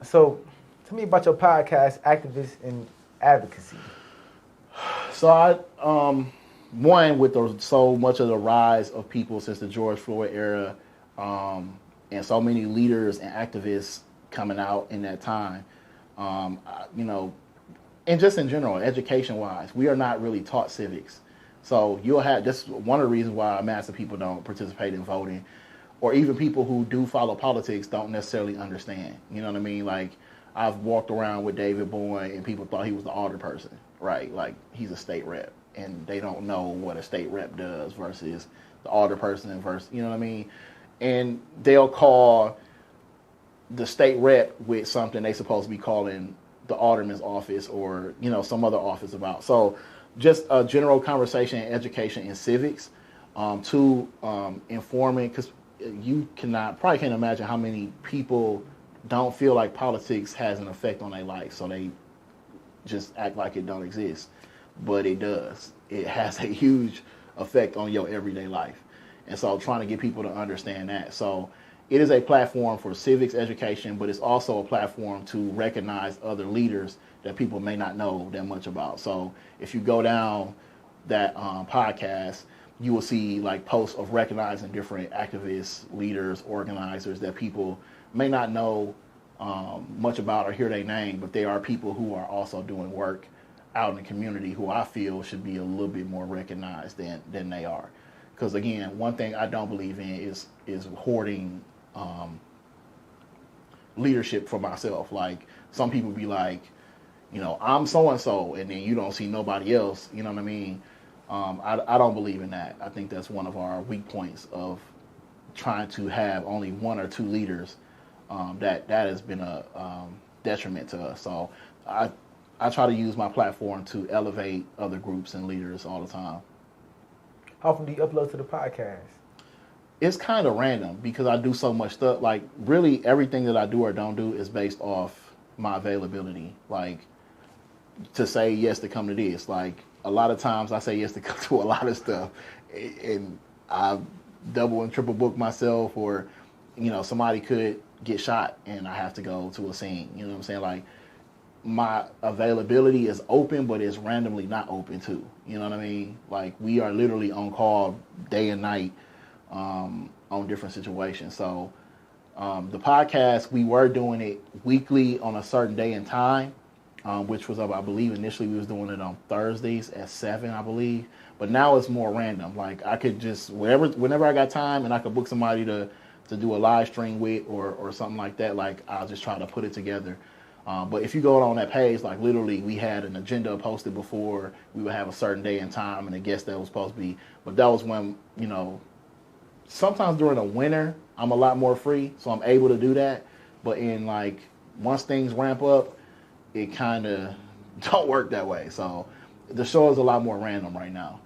So, tell me about your podcast, Activists and Advocacy. So one, with so much of the rise of people since the George Floyd era, and so many leaders and activists coming out in that time, and just in general, education-wise, we are not really taught civics. So you'll have, this one of the reasons why massive people don't participate in voting, or even people who do follow politics don't necessarily understand. You know what I mean? Like, I've walked around with David Vaun and people thought he was the alder person, right? Like, he's a state rep, and they don't know what a state rep does versus the alder person versus, you know what I mean? And they'll call the state rep with something they supposed to be calling the alderman's office or, some other office about. So just a general conversation and education in civics, to informing, because you probably can't imagine how many people don't feel like politics has an effect on their life, so they just act like it don't exist. But it does. It has a huge effect on your everyday life. And so trying to get people to understand that. So it is a platform for civics education, but it's also a platform to recognize other leaders that people may not know that much about. So if you go down that podcast, you will see like posts of recognizing different activists, leaders, organizers that people may not know much about or hear their name, but they are people who are also doing work out in the community who I feel should be a little bit more recognized than they are. Because again, one thing I don't believe in is hoarding leadership for myself. Like, some people be like, I'm so-and-so, and then you don't see nobody else, you know what I mean? I don't believe in that. I think that's one of our weak points of trying to have only one or two leaders. That has been a detriment to us. So I try to use my platform to elevate other groups and leaders all the time. How often do you upload to the podcast? It's kind of random because I do so much stuff. Like, really everything that I do or don't do is based off my availability. Like, to say yes to come to this. Like, a lot of times I say yes to come to a lot of stuff, and I double and triple book myself, or somebody could get shot and I have to go to a scene. You know what I'm saying? Like, my availability is open, but it's randomly not open too. You know what I mean? Like, we are literally on call day and night on different situations. So the podcast, we were doing it weekly on a certain day and time, which was, I believe initially we was doing it on Thursdays at 7, I believe. But now it's more random. Like, I could just, whenever I got time and I could book somebody to do a live stream with or something like that, like, I'll just try to put it together. But if you go on that page, like, literally we had an agenda posted before. We would have a certain day and time and a guest that was supposed to be. But that was when, sometimes during the winter, I'm a lot more free, so I'm able to do that. But in, like, once things ramp up, it kind of don't work that way. So the show is a lot more random right now.